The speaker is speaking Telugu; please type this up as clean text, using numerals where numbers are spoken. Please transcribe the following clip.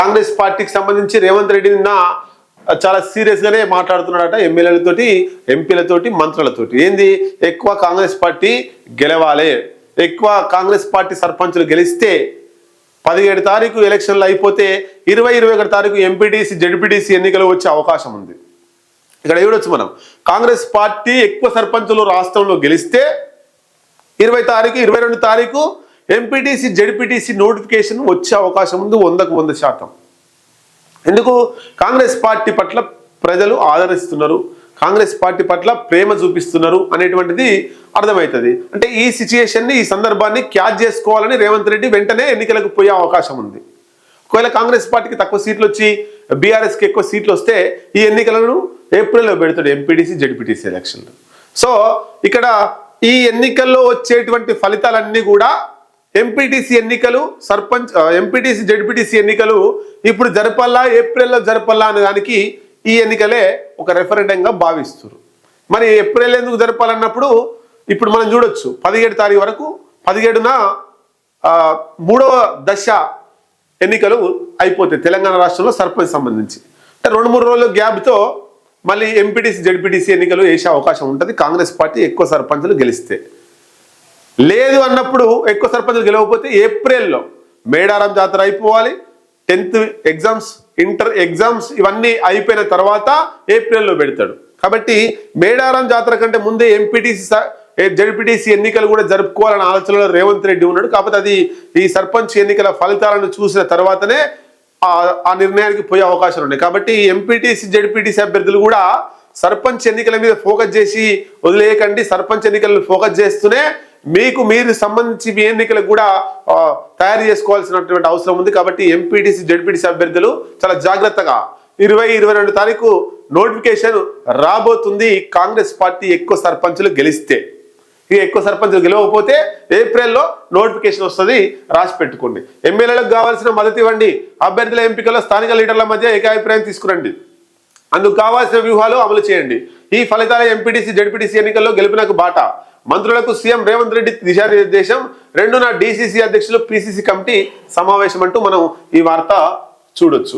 కాంగ్రెస్ పార్టీకి సంబంధించి రేవంత్ రెడ్డి నిన్న చాలా సీరియస్ గానే మాట్లాడుతున్నాడట ఎమ్మెల్యేలతోటి, ఎంపీలతోటి, మంత్రులతోటి. ఏంది, ఎక్కువ కాంగ్రెస్ పార్టీ గెలవాలి, ఎక్కువ కాంగ్రెస్ పార్టీ సర్పంచులు గెలిస్తే 17 తారీఖు ఎలక్షన్లు అయిపోతే 21 తారీఖు ఎంపీటీసీ జెడ్పీటీసీ ఎన్నికలు వచ్చే అవకాశం ఉంది. ఇక్కడ చూడొచ్చు మనం, కాంగ్రెస్ పార్టీ ఎక్కువ సర్పంచులు రాష్ట్రంలో గెలిస్తే 20 తారీఖు 22 తారీఖు ఎంపీటీసీ జెడ్పీటీసీ నోటిఫికేషన్ వచ్చే అవకాశం ఉంది 100కు 100%. ఎందుకు? కాంగ్రెస్ పార్టీ పట్ల ప్రజలు ఆదరిస్తున్నారు, కాంగ్రెస్ పార్టీ పట్ల ప్రేమ చూపిస్తున్నారు అనేటువంటిది అర్థమవుతుంది. అంటే ఈ సిచ్యుయేషన్ని, ఈ సందర్భాన్ని క్యాచ్ చేసుకోవాలని రేవంత్ రెడ్డి వెంటనే ఎన్నికలకు పోయే అవకాశం ఉంది. ఒకవేళ కాంగ్రెస్ పార్టీకి తక్కువ సీట్లు వచ్చి బీఆర్ఎస్కి ఎక్కువ సీట్లు వస్తే ఈ ఎన్నికలను ఏప్రిల్లో పెడతాడు, ఎంపీటీసీ జెడ్పీటీసీ ఎలక్షన్లు. సో ఇక్కడ ఈ ఎన్నికల్లో వచ్చేటువంటి ఫలితాలన్నీ కూడా ఎంపీటీసీ ఎన్నికలు, ఎంపీటీసీ జెడ్పీటీసీ ఎన్నికలు ఇప్పుడు జరపల్లా, ఏప్రిల్లో జరపల్లా అనే దానికి ఈ ఎన్నికలే ఒక రెఫరెండంగా భావిస్తారు. మరి ఏప్రిల్ ఎందుకు జరపాలన్నప్పుడు ఇప్పుడు మనం చూడొచ్చు, 17 తారీఖు వరకు, 17న 3వ దశ ఎన్నికలు అయిపోతాయి తెలంగాణ రాష్ట్రంలో సర్పంచ్ సంబంధించి. అంటే 2-3 రోజుల గ్యాప్తో మళ్ళీ ఎంపీటీసీ జెడ్పీటీసీ ఎన్నికలు వేసే అవకాశం ఉంటుంది కాంగ్రెస్ పార్టీ ఎక్కువ సర్పంచులు గెలిస్తే. లేదు అన్నప్పుడు, ఎక్కువ సర్పంచులు గెలవకపోతే ఏప్రిల్లో మేడారం జాతర అయిపోవాలి, 10th ఎగ్జామ్స్, ఇంటర్ ఎగ్జామ్స్ ఇవన్నీ అయిపోయిన తర్వాత ఏప్రిల్లో పెడతాడు. కాబట్టి మేడారం జాతర కంటే ముందే ఎంపీటీసీ జెడ్పీటీసీ ఎన్నికలు కూడా జరుపుకోవాలన్న ఆలోచనలో రేవంత్ రెడ్డి ఉన్నాడు. కాకపోతే అది ఈ సర్పంచ్ ఎన్నికల ఫలితాలను చూసిన తర్వాతనే ఆ నిర్ణయానికి పోయే అవకాశాలు ఉన్నాయి. కాబట్టి ఎంపీటీసీ జెడ్పీటీసీ అభ్యర్థులు కూడా సర్పంచ్ ఎన్నికల మీద ఫోకస్ చేసి వదిలేయకండి, సర్పంచ్ ఎన్నికలను ఫోకస్ చేస్తూనే మీరు సంబంధించి మీ ఎన్నికలకు కూడా తయారు చేసుకోవాల్సినటువంటి అవసరం ఉంది. కాబట్టి ఎంపీటీసీ జెడ్పీటీసీ అభ్యర్థులు చాలా జాగ్రత్తగా 20-22 తారీఖు నోటిఫికేషన్ రాబోతుంది. కాంగ్రెస్ పార్టీ ఎక్కువ సర్పంచులు గెలిస్తే, ఇక ఎక్కువ సర్పంచులు గెలవకపోతే ఏప్రిల్లో నోటిఫికేషన్ వస్తుంది, రాసి పెట్టుకోండి. ఎమ్మెల్యేలకు కావాల్సిన మద్దతు ఇవ్వండి, అభ్యర్థుల ఎంపికలో స్థానిక లీడర్ల మధ్య ఏకాభిప్రాయం తీసుకురండి, అందుకు కావాల్సిన వ్యూహాలు అమలు చేయండి. ఈ ఫలితాల ఎంపీటీసీ జెడ్పీటీసీ ఎన్నికల్లో గెలుపునకు బాట. మంత్రులకు సీఎం రేవంత్ రెడ్డి దిశానిర్దేశం. 2న డీసీసీ అధ్యక్షులు పీసీసీ కమిటీ సమావేశం అంటూ మనం ఈ వార్త చూడొచ్చు.